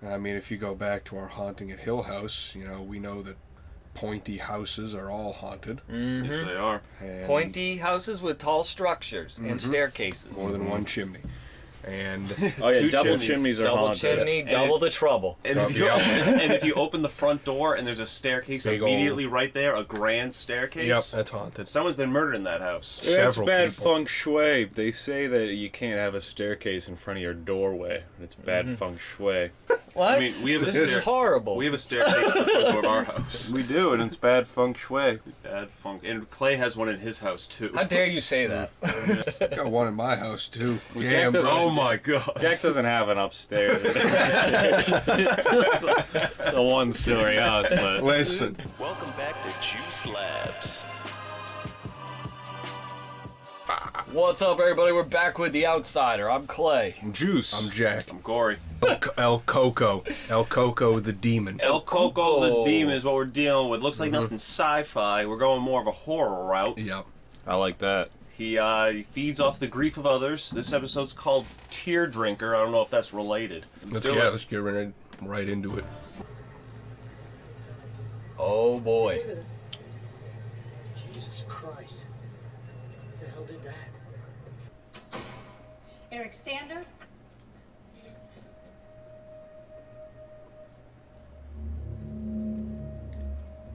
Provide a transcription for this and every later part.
I mean, if you go back to our haunting at Hill House, you know, we know that pointy houses are all haunted. Mm-hmm. Yes, they are. And Pointy houses with tall structures and staircases. more than one chimney. And Oh yeah, Two double chimneys. chimneys are Double haunted. chimney, double the trouble. And Yeah. if you open the front door and there's a staircase Big immediately right there, a grand staircase. yep, that's haunted. Someone's been murdered in that house. That's Several bad people. feng shui. They say that you can't have a staircase in front of your doorway. It's bad feng shui. What? I mean, we have a this stair- is horrible. We have a staircase in the front door of our house. We do, and it's bad feng shui. Bad funk. And Clay has one in his house too. How dare you say that? Got one in my house, too. Well, Damn, Jack doesn't- Oh my god. Jack doesn't have an upstairs. The one-story house, but Listen. Welcome back to JuiceLabs. What's up, everybody? We're back with The Outsider. I'm Clay. I'm Juice. I'm Jack. I'm Gory. El Coco. El Coco the demon. El Coco the Coco. Demon is what we're dealing with. Looks like nothing sci-fi. We're going more of a horror route. Yep. I like that. He feeds off the grief of others. This episode's called Tear Drinker. I don't know if that's related. Let's do get, it. let's get right into it. Oh boy. Jesus Christ. What the hell did that? Eric Stander.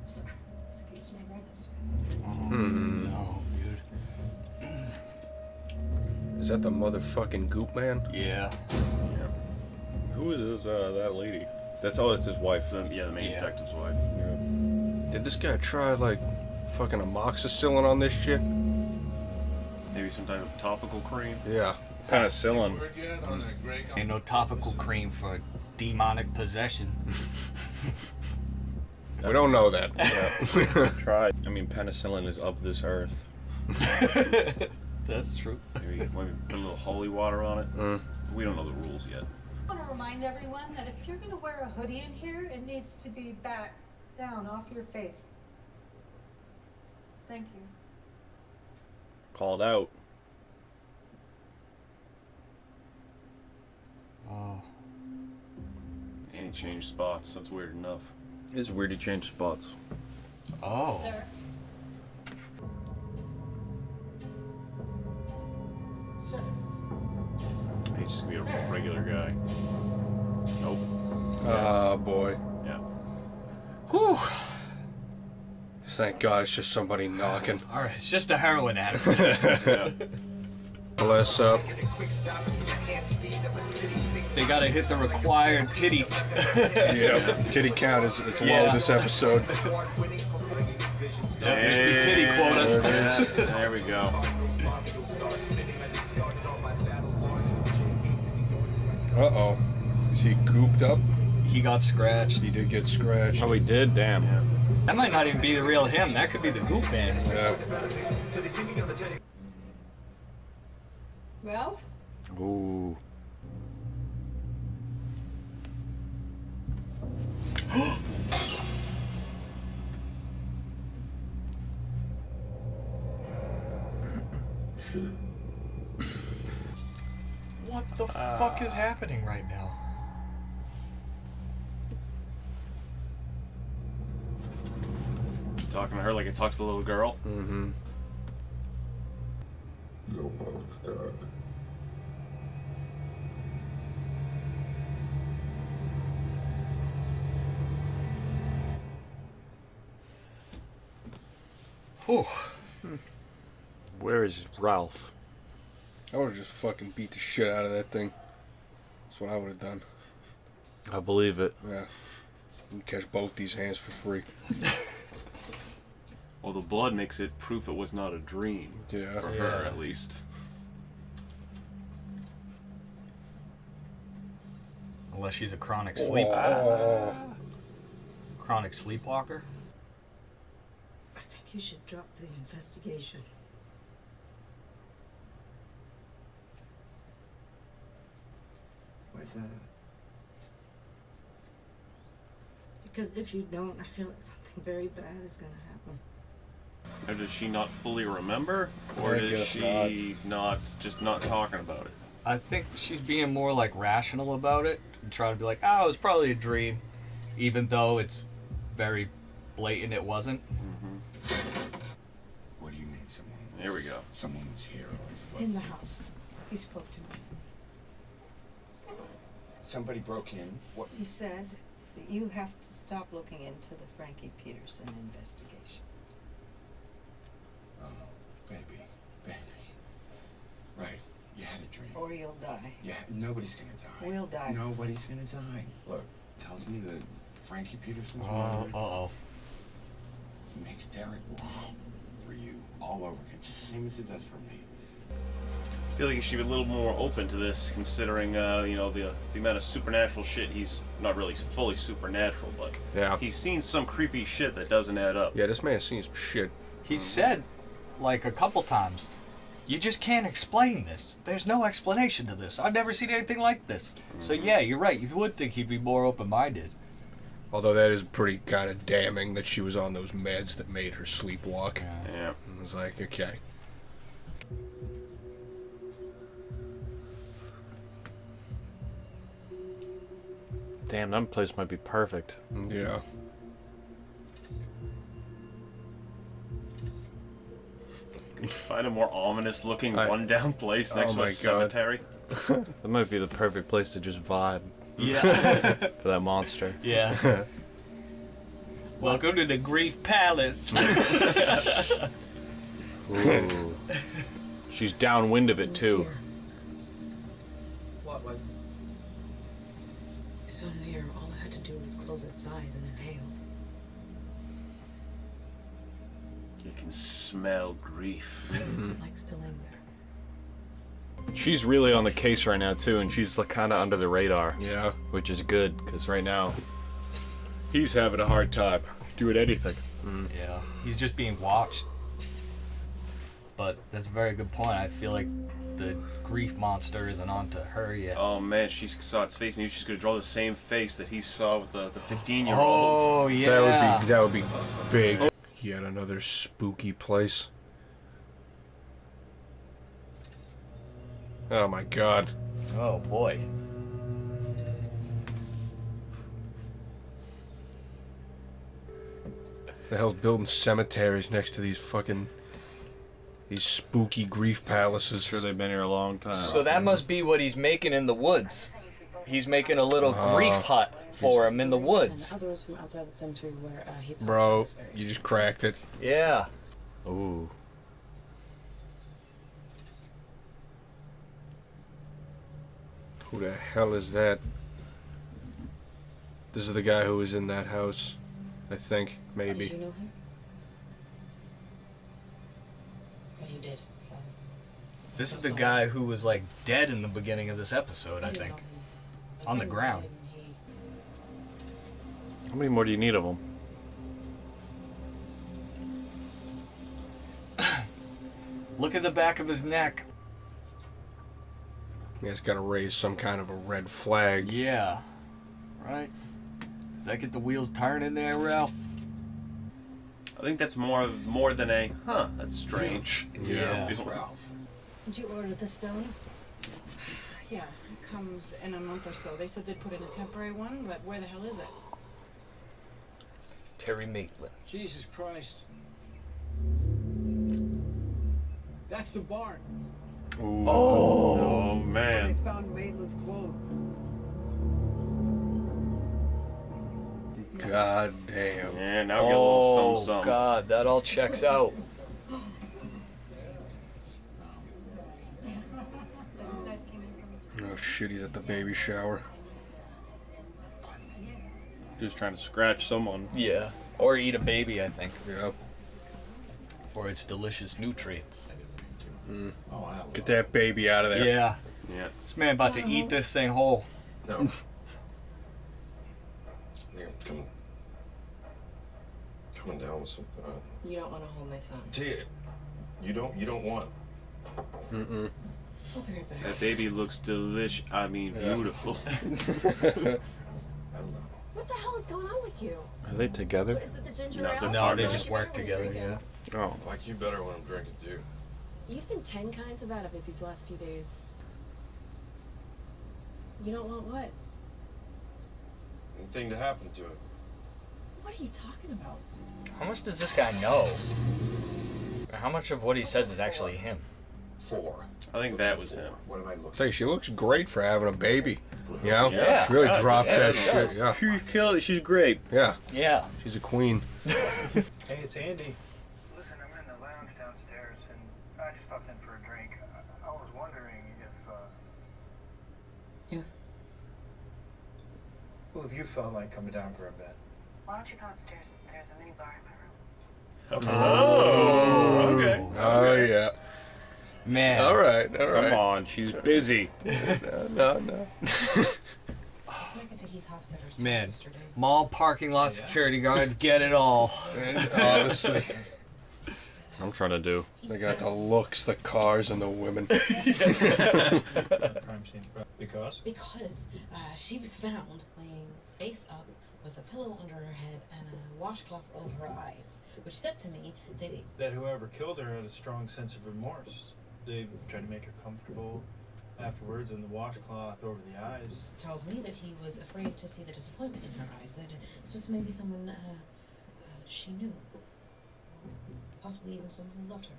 Sorry. Excuse me, right this way. No, dude. Is that the motherfucking goop man? Yeah. Who is this? That lady? That's it's his wife. The main Yeah. detective's wife. Did this guy try, like, fucking amoxicillin on this shit? Maybe some type of topical cream. Yeah. Penicillin. Ain't no topical cream for demonic possession. We don't know that. Try. I mean, penicillin is of this earth. That's true. Maybe put a little holy water on it. We don't know the rules yet. I want to remind everyone that if you're going to wear a hoodie in here, it needs to be back down off your face. Thank you. Called out. Oh. And he changed spots. That's weird enough. It's weird to change spots. Oh. Sir. Sir. He's just gonna be Sir. a regular guy. Nope. Oh, boy. Yeah. Whew. Thank God it's just somebody knocking. Alright, it's just a heroin addict. Yeah. Bless up. They gotta hit the required titty. Yeah. Titty count is it's low Yeah. this episode. There's the titty There quota. it is. There we go. Uh-oh. Is he gooped up? He got scratched. He did get scratched. Oh, he did? Damn. That might not even be the real him. That could be the goop man. Yeah. Ralph? Ooh. What the fuck is happening right now? Talking to her like I talked to the little girl. Mm-hmm. Whew. Where is Ralph? I would have just fucking beat the shit out of that thing. That's what I would have done. I believe it. Yeah. And catch both these hands for free. Well, the blood makes it proof it was not a dream. Yeah. For her, Yeah. at least. Unless she's a chronic chronic sleepwalker. I think you should drop the investigation. What's that? Because if you don't, I feel like something very bad is going to happen. Or does she not fully remember? Or I is guess she not just not talking about it? I think she's being more like rational about it. and try to be like, oh, it was probably a dream, even though it's very blatant it wasn't. What do you mean, someone? There we go. Someone was here. Like, In the house. He spoke to me. somebody broke in. What? He said that you have to stop looking into the Frankie Peterson investigation. Oh, baby. Right. You had a dream. Or you'll die. Yeah, nobody's gonna die. We'll die. Nobody's gonna die. Look, tells me that Frankie Peterson's Uh murdered. oh. Makes Derek wow for you all over again, just the same as it does for me. I feel like he should be a little more open to this, considering the amount of supernatural shit. He's not really fully supernatural, but Yeah. he's seen some creepy shit that doesn't add up. Yeah, this man's seen some shit. He said, like, a couple times, you just can't explain this. There's no explanation to this. I've never seen anything like this. So yeah, you're right. You would think he'd be more open-minded. Although that is pretty kind of damning that she was on those meds that made her sleepwalk. Yeah. It was like, okay. Damn, that place might be perfect. Yeah. Can you find a more ominous-looking I- one-down place next Oh to a my God. cemetery? That might be the perfect place to just vibe Yeah. for that monster. Yeah. Welcome to the Grief Palace. Ooh. She's downwind of it too. What was? He's only here. All I had to do was close its eyes and inhale. You can smell grief. Likes to linger. She's really on the case right now too, and she's like kind of under the radar, Yeah. which is good because right now he's having a hard time doing anything. Yeah. He's just being watched. But that's a very good point. I feel like the grief monster isn't onto her yet. Oh man, she saw its face. Maybe she's gonna draw the same face that he saw with the 15-year-olds. Oh, yeah. That would be big. Yet another spooky place. Oh my god. Oh, boy. The hell's building cemeteries next to these spooky grief palaces? Sure, they've been here a long time. So that must be what he's making in the woods. He's making a little grief hut for him in the woods. And others from outside the cemetery where he passed Bro, was buried. you just cracked it. Yeah. Ooh. Who the hell is that? This is the guy who was in that house, I think, Did maybe. you know him? Yeah, you did. This is the guy who was, like, dead in the beginning of this episode, I didn't think. know him. On the He ground. died and he- How many more do you need of them? Look at the back of his neck. Yeah, it's gotta raise some kind of a red flag. Yeah. Right? Does that get the wheels turning there, Ralph? I think that's more than a that's strange. Yeah. Feeling. Did you order the stone? Yeah, it comes in a month or so. They said they'd put in a temporary one, but where the hell is it? Terry Maitland. Jesus Christ. That's the barn. Oh They man. found Maitland's clothes. God damn. Yeah, now we got a little Oh, some. God, that all checks out. Oh shit, he's at the baby shower. Just trying to scratch someone. Yeah. Or eat a baby, I think, Yeah. for its delicious nutrients. Oh, wow. Get that baby out of there. Yeah. Yeah. This man about to eat this thing whole. No. You're coming down with something. You don't want to hold my son. Tia, you don't want. Mm-mm. I'll be right back. That baby looks delish. I mean, beautiful. I don't know. What the hell is going on with you? Are they together? What is it, the ginger No, ale? they're No, they partners. just work together, yeah. Oh. Like you better when I'm drinking too. You've been 10 kinds of out of it these last few days. You don't want what? anything to happen to it. What are you talking about? How much does this guy know? Or how much of what he says is actually him? 4. I think that was him. What am I looking Say, she looks great for having a baby. You know? Yeah. She really Yeah, dropped yeah, that she shit. does. Yeah. She's killed it. She's great. Yeah. Yeah. She's a queen. Hey, it's Andy. Listen, I'm in the lounge downstairs, and I just stopped in for a drink. I was wondering if you felt like coming down for a bit. Why don't you come upstairs? There's a mini bar in my room. Oh, okay. Oh, yeah. Man. All right. All right. Come on, she's busy. No. I was talking to Heath Hofstadter's house Man. yesterday. Mall parking lot security guards get it all. And honestly, I'm trying to do. they got the looks, the cars, and the women. Crime scene. Because? Because she was found laying face up with a pillow under her head and a washcloth over her eyes, which said to me That whoever killed her had a strong sense of remorse. They tried to make her comfortable afterwards, and the washcloth over the eyes. tells me that he was afraid to see the disappointment in her eyes, that this was maybe someone she knew. Possibly even someone who loved her.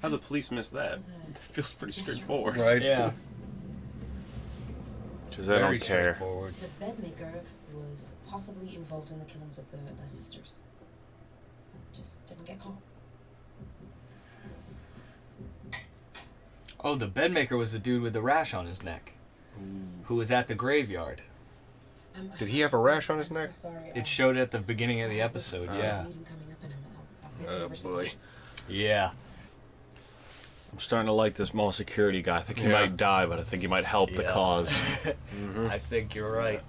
How the police miss that? This was It feels pretty straightforward. Right? Yeah. Because I Very don't care. straightforward. The bedmaker was possibly involved in the killings of the sisters. Just didn't get caught. Oh, the bedmaker was the dude with the rash on his neck, who was at the graveyard. Did he have a rash on his I'm neck? So sorry. It showed at the beginning of the episode. Yeah. Meeting coming up, and I'll get Oh, over some- boy. Yeah. I'm starting to like this mall security guy. I think he Yeah. might die, but I think he might help the Yeah. cause. I think you're right.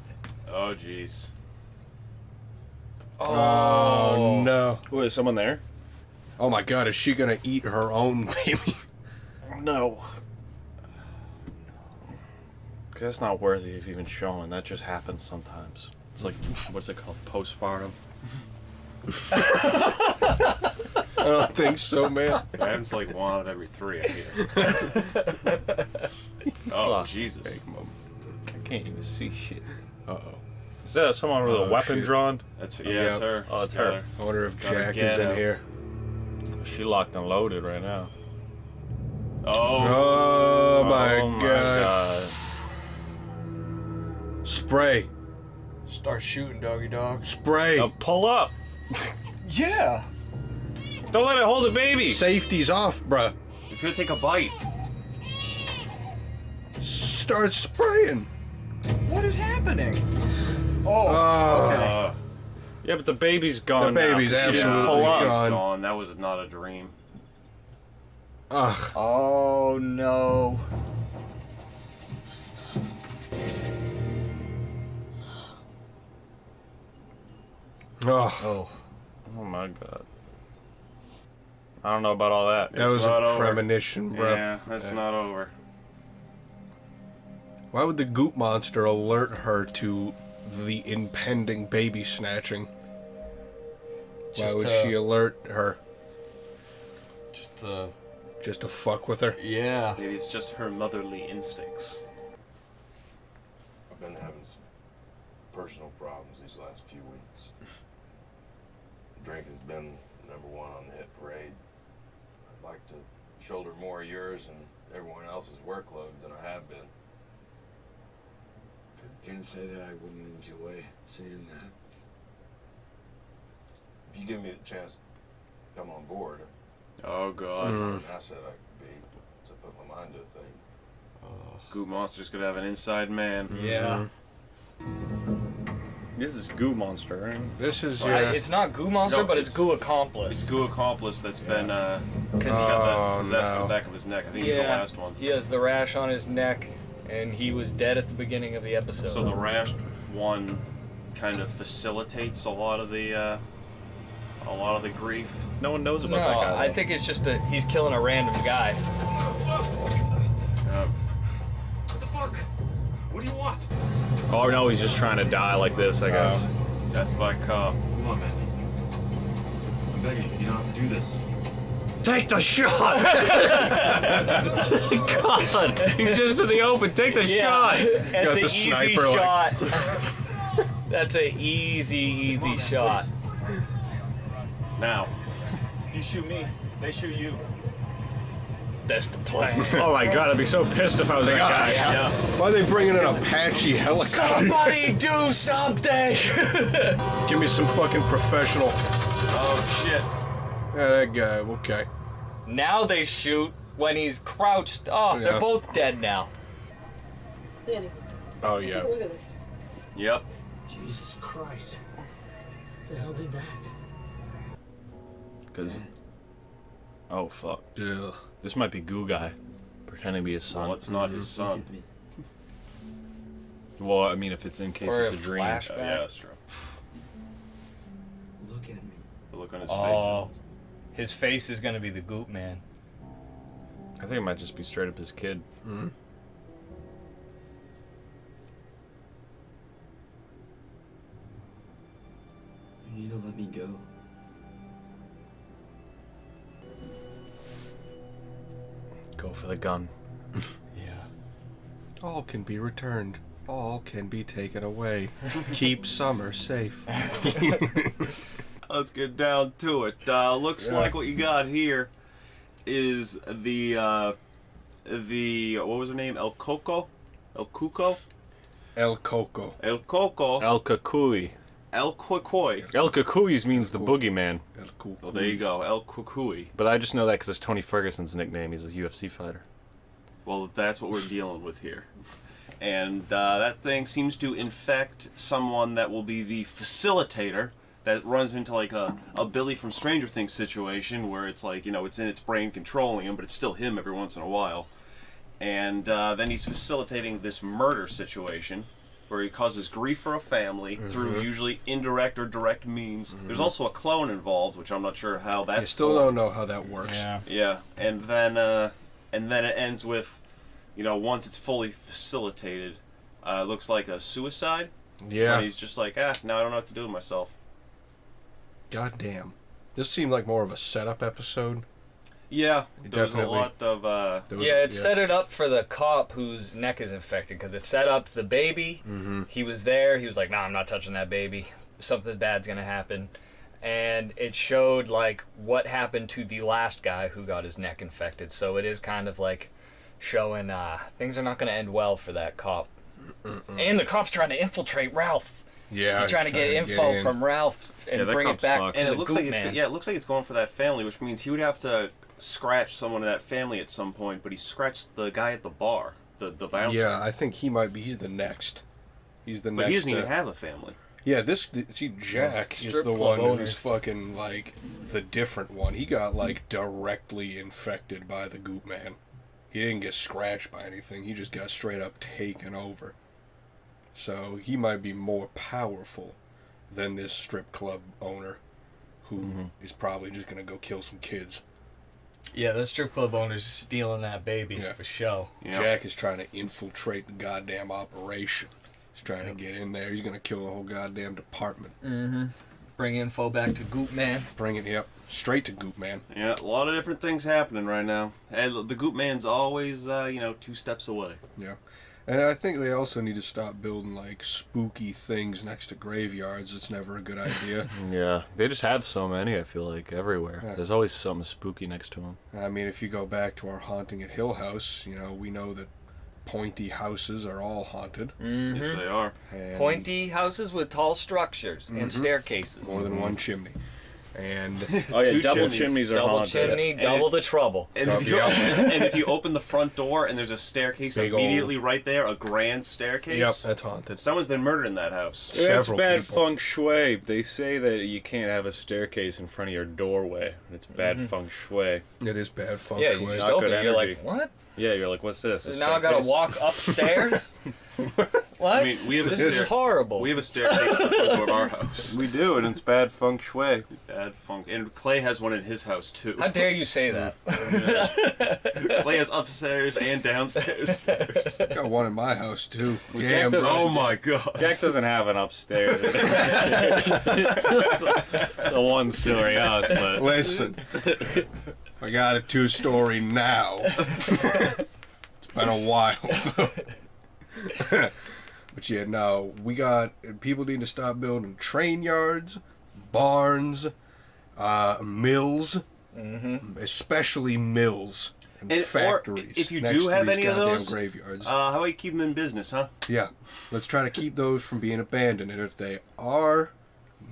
Oh, jeez. Oh, no. Who is someone there? Oh, my God. Is she going to eat her own baby? No. That's not worthy of even showing. That just happens sometimes. It's like, what's it called? Postpartum? I don't think so, man. It happens like 1 out of every 3, I hear. Oh, Fuck. Jesus. I can't even see shit. Uh-oh. Is that someone with a Oh, weapon shit. drawn? That's Yeah. it's her. Oh, it's She's got her. I wonder if Gotta Jack get is in her. here. She locked and loaded right now. Oh. Oh, my Oh my God. Spray. Start shooting, doggy dog. Spray. Now pull up. Yeah. Don't let it hold the baby. Safety's off, bruh. It's gonna take a bite. Start spraying. What is happening? Oh. Okay. Yeah, but the baby's gone. The baby's now, 'cause she didn't absolutely pull up. gone. Gone. That was not a dream. Ugh. Oh no. Ugh. Oh. Oh my God. I don't know about all that. That It's was a not over. premonition, bruh. Yeah, that's not over. Why would the goop monster alert her to the impending baby snatching? Why Just would to- she alert her? Just to fuck with her? Yeah. Maybe it's just her motherly instincts. I've been having some personal problems these last few weeks. Drinking's been #1 on the hit parade. I'd like to shoulder more of yours and everyone else's workload than I have been. Can't say that I wouldn't enjoy seeing that. If you give me the chance to come on board, Oh, God. an asset I could be to put my mind to a thing. Goo Monster's gonna have an inside man. Yeah. This is Goo Monster, right? This is, It's not Goo Monster, No, but it's Goo Accomplice. It's Goo Accomplice that's been, Cause he's got the possessed on no. the back of his neck. I think he's the last one. He has the rash on his neck, and he was dead at the beginning of the episode. So the rashed one kind of facilitates a lot of the grief. No one knows no, about that guy. I though. think it's just he's killing a random guy. What the fuck? What do you want? Oh no, he's just trying to die like this, I guess. Death by cop. Come on, man. I'm begging you. You don't have to do this. Take the shot! God, he's just in the open. Take the shot. It's Got an the easy sniper, like- shot. That's a easy shot. Now. You shoot me, they shoot you. That's the plan. Oh my god, I'd be so pissed if I was that guy. Yeah. Why are they bringing an Apache helicopter? Somebody do something! Give me some fucking professional. Oh shit. Yeah, that guy, okay. Now they shoot when he's crouched. Oh, Yeah. they're both dead now. Danny, Oh take yeah. a look at this. Yep. Jesus Christ. What the hell did that? Cause. Oh fuck. Ugh. This might be Goo Guy, pretending to be his son. Well, it's not his son. Well, I mean, if it's in case Or it's a a dream. flashback. Yeah, that's true. Look at me. The look on his Oh. face. His face is gonna be the Goop Man. I think it might just be straight up his kid. Mm-hmm. You need to let me go. Go for the gun. All can be returned. All can be taken away. Keep summer safe. Let's get down to it. Looks Yeah. like what you got here is the what was her name? El Coco? El Cuco? El Coco. El Coco. El Kakui. El Cuicuy. El Kakui means the boogeyman. El Coco. Well, there you go. El Cuicuy. But I just know that because it's Tony Ferguson's nickname. He's a UFC fighter. Well, that's what we're dealing with here. And that thing seems to infect someone that will be the facilitator that runs into like a Billy from Stranger Things situation where it's like, you know, it's in its brain controlling him, but it's still him every once in a while. And then he's facilitating this murder situation where he causes grief for a family through usually indirect or direct means. There's also a clone involved, which I'm not sure how that's I still formed. don't know how that works. Yeah, and then it ends with, you know, once it's fully facilitated, looks like a suicide. Yeah. And he's just like, now I don't know what to do with myself. God damn. This seemed like more of a setup episode. Yeah, there was a Definitely. lot of. Yeah, it set it up for the cop whose neck is infected because it set up the baby. Mm-hmm. He was there. He was like, "Nah, I'm not touching that baby. Something bad's gonna happen." And it showed like what happened to the last guy who got his neck infected. So it is kind of like showing things are not gonna end well for that cop. And the cop's trying to infiltrate Ralph. Yeah, He's trying to get info in. from Ralph and that bring cop it back sucks. to And the it looks Goop like it's Man. it looks like it's going for that family, which means he would have to scratch someone in that family at some point. But he scratched the guy at the bar, the bouncer. Yeah, I think he might be. He's the next. He's the next. But he doesn't even have a family. Yeah, Jack is Strip the club one owner. who's fucking like the different one. He got like directly infected by the Goop Man. He didn't get scratched by anything. He just got straight up taken over. So he might be more powerful than this strip club owner, who is probably just gonna go kill some kids. Yeah, the strip club owner's stealing that baby for show. Jack is trying to infiltrate the goddamn operation. He's trying to get in there. He's gonna kill the whole goddamn department. Mm-hmm. Bring info back to Goop Man. Bring it, straight to Goop Man. Yeah, a lot of different things happening right now. And the Goop Man's always, 2 steps away. Yeah. And I think they also need to stop building, like, spooky things next to graveyards. It's never a good idea. Yeah, they just have so many, I feel like, everywhere. Yeah. There's always something spooky next to them. I mean, if you go back to our Haunting at Hill House, we know that pointy houses are all haunted. Mm-hmm. Yes, they are. And Pointy houses with tall structures and staircases. more than one chimney. And Oh yeah, Two double chimneys. chimneys are Double haunted. chimney, double the trouble. And if you open the front door and there's a staircase Big immediately right there, a grand staircase. yep, that's haunted. Someone's been murdered in that house. That's Several bad people. feng shui. They say that you can't have a staircase in front of your doorway. It's bad feng shui. It is bad feng Yeah, shui. you just Not open good it. You're energy. like, what? Yeah, you're like, what's this? A Now I gotta staircase? walk upstairs? What? I mean, we have a this is stair- horrible. We have a staircase in the front door of our house. We do, and it's bad feng shui. Bad funk. And Clay has one in his house too. How dare you say that? Clay has upstairs and downstairs stairs. I got one in my house, too. Jack Damn, doesn't- Oh my god. Jack doesn't have an upstairs. The one-story house, but Listen, I got a 2-story now. It's been a while. But yeah, no, people need to stop building train yards, barns, mills, especially mills and factories. If you next do to have these any of goddamn those, graveyards. how about you keep them in business, huh? Yeah, let's try to keep those from being abandoned, and if they are,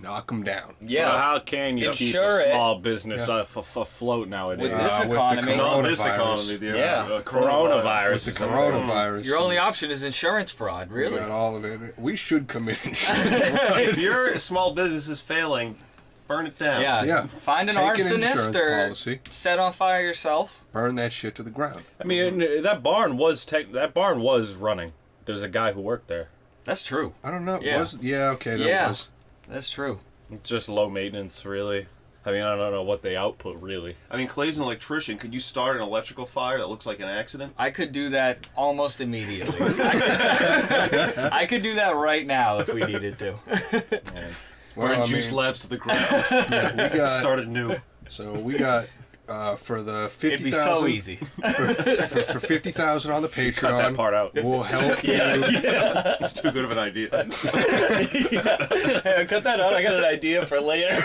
knock them down. Yeah. Well, how can you keep Insure a small business Yeah. afloat nowadays? With this economy. No, this economy, Yeah. Coronavirus. With the coronavirus. Your only option is insurance fraud, We really. got all of it. We should commit insurance fraud. If your small business is failing, burn it down. Yeah. Yeah. Find an Take an arsonist insurance or policy. set on fire yourself. Burn that shit to the ground. I mean, that barn was running. There's a guy who worked there. That's true. I don't know. Yeah. Okay, there Yeah. was. That's true. It's just low maintenance, really. I mean, I don't know what they output, really. I mean, Clay's an electrician. Could you start an electrical fire that looks like an accident? I could do that almost immediately. I could do that right now if we needed to. Burn I Juice mean- Labs to the ground. We got, Started new. So we got for the 50,000. It'd be so easy. For 50,000 on the Patreon. Cut that part out. We'll help you. It's too good of an idea. Hey, cut that out. I got an idea for later.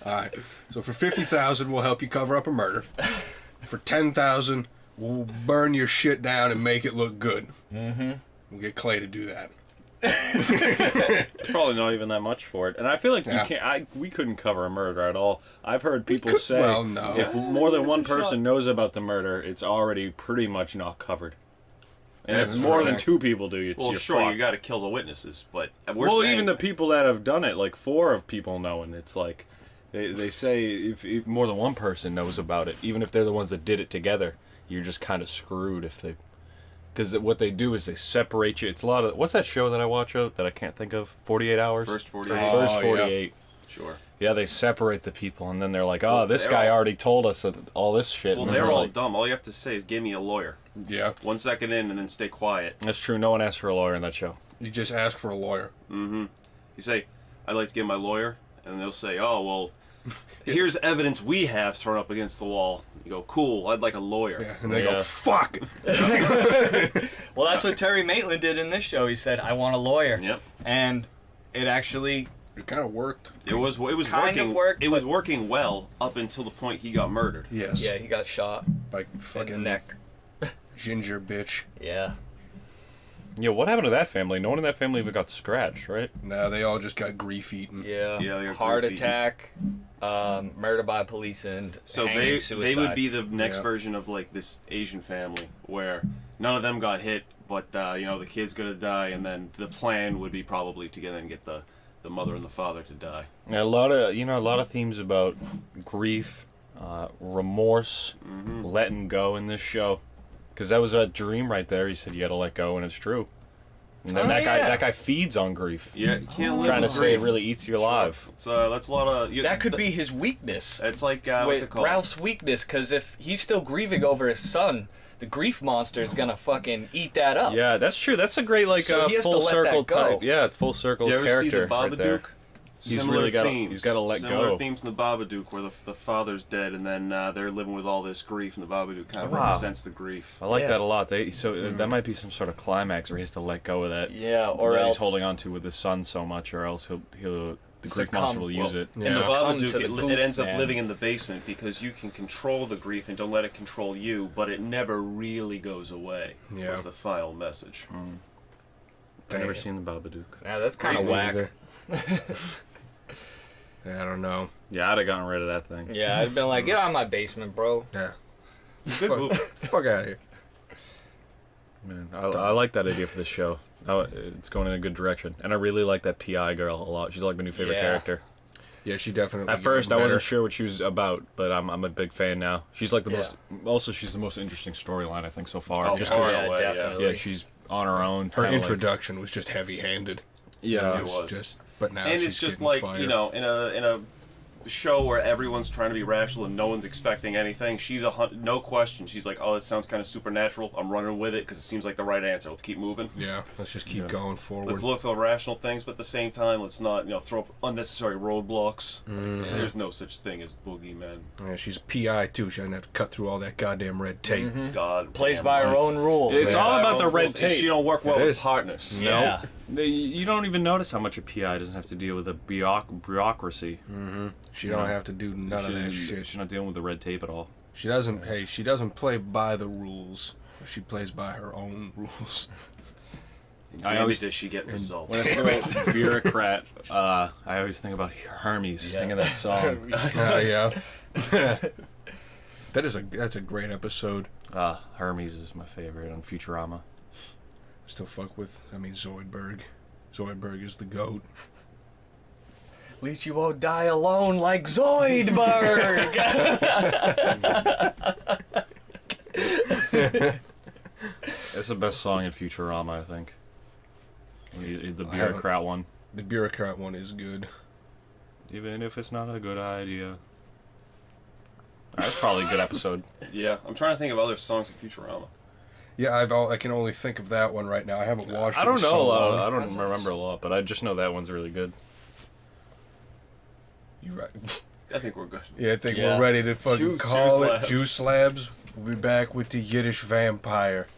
All right. So for 50,000, we'll help you cover up a murder. For 10,000, we'll burn your shit down and make it look good. Mm-hmm. We'll get Clay to do that. It's probably not even that much for it. And I feel like Yeah. you can't. We couldn't cover a murder at all. I've heard people say well, no. if more than one person knows about the murder, it's already pretty much not covered. And That's if more than correct. 2 people do, it's Well, you're sure, fucked. you got to kill the witnesses, but Well, even the people that have done it, like 4 of people know, and it's like they say if more than one person knows about it, even if they're the ones that did it together, you're just kind of screwed if they. Because what they do is they separate you. It's a lot of what's that show that I watch out that I can't think of? 48 Hours. First 48. First Oh, 48. Sure. Yeah, they separate the people, and then they're like, "Oh, Well, this they're guy all- already told us all this shit." Well, and they're we're all like, dumb. All you have to say is, give me a lawyer. Yeah. 1 second in, and then stay quiet. That's true. No one asked for a lawyer in that show. You just ask for a lawyer. You say, I'd like to get my lawyer, and they'll say, oh, well, here's evidence we have thrown up against the wall. You go, cool, I'd like a lawyer. Yeah. And they go, Yeah. fuck. Well, that's what Terry Maitland did in this show. He said, I want a lawyer. Yep. And it actually... It kind of worked. It was Kind working. of worked, it was but- working well up until the point he got murdered. Yes. Yeah, he got shot Like in the fucking neck. ginger bitch. Yeah. Yeah, what happened to that family? No one in that family even got scratched, right? Nah, they all just got grief eaten. Yeah. Yeah, they got Heart grief eaten. attack, murder by police, and So hanging, they suicide. would be the next Yeah. version of like this Asian family where none of them got hit, but the kid's gonna die, and then the plan would be probably to get the mother and the father to die. Yeah, a lot of themes about grief, remorse, letting go in this show, because that was a dream right there. He said you got to let go, and it's true. And then Oh, that yeah. guy feeds on grief. Yeah, you can't live Trying to with say grief. it really eats you alive. It's that's a lot of. That could be his weakness. It's like what's Wait, it called? Ralph's weakness, because if he's still grieving over his son, the grief monster is gonna fucking eat that up. Yeah, that's true. That's a great So he has to full let circle that go. type. Yeah, full circle You ever character see the Babadook? right there. He's Similar really gotta- themes. he's gotta let Similar go. themes in the Babadook, where the father's dead, and then they're living with all this grief, and the Babadook kind of Wow. represents the grief. I like Yeah. that a lot. That might be some sort of climax where he has to let go of that. Yeah, or that else he's holding on to with his son so much, or else the grief Succumb. monster will use it. In the Yeah. Succumb to Babadook, the it goop, ends up man. living in the basement because you can control the grief and don't let it control you, but it never really goes away. Yeah. Was the final message. I've never seen the Babadook. Yeah, that's kind of Me whack. neither. Yeah, I don't know. Yeah, I'd have gotten rid of that thing. Yeah, I'd been like, get out of my basement, bro. Yeah. Good fuck, movie. fuck out of here. Man, I like that idea for this show. It's going in a good direction, and I really like that PI girl a lot. She's like my new favorite Yeah. character. Yeah, she definitely. At first, I wasn't sure what she was about, but I'm a big fan now. She's like the Yeah. most. Also, she's the most interesting storyline I think so far. Oh, Just far 'cause- away, yeah, yeah. definitely. yeah, she's on her own. Her kinda like- introduction was just heavy-handed. yeah, It was. Just, but now And she's it's just getting like fired. in a show where everyone's trying to be rational and no one's expecting anything. She's no question. She's like, oh, that sounds kind of supernatural. I'm running with it because it seems like the right answer. Let's keep moving. Yeah, let's just keep going forward. Let's look for rational things, but at the same time, let's not, throw up unnecessary roadblocks. There's no such thing as boogeymen. Yeah, she's a PI too. She doesn't have to cut through all that goddamn red tape. God, Plays by her own rules. It's all about the red And tape. she don't work well with partners. Yeah. You don't even notice how much a PI doesn't have to deal with the bureaucracy. She don't have to do none of that shit. She's not dealing with the red tape at all. She doesn't. Hey, she doesn't play by the rules. She plays by her own rules. Damn it, does she get results? When I think about bureaucrat, I always think about Hermes singing that song. Yeah. That's a great episode. Hermes is my favorite on Futurama. Still fuck with. Zoidberg. Zoidberg is the goat. At least you won't die alone like Zoidberg. It's the best song in Futurama, I think. The bureaucrat one. The bureaucrat one is good. Even if it's not a good idea. That's probably a good episode. Yeah, I'm trying to think of other songs in Futurama. Yeah, I can only think of that one right now. I haven't watched it. I don't know so a lot. long. I don't remember a lot, but I just know that one's really good. You're right. I think we're good. Yeah, I think we're ready to fucking call it. Juice Labs. We'll be back with the Yiddish vampire.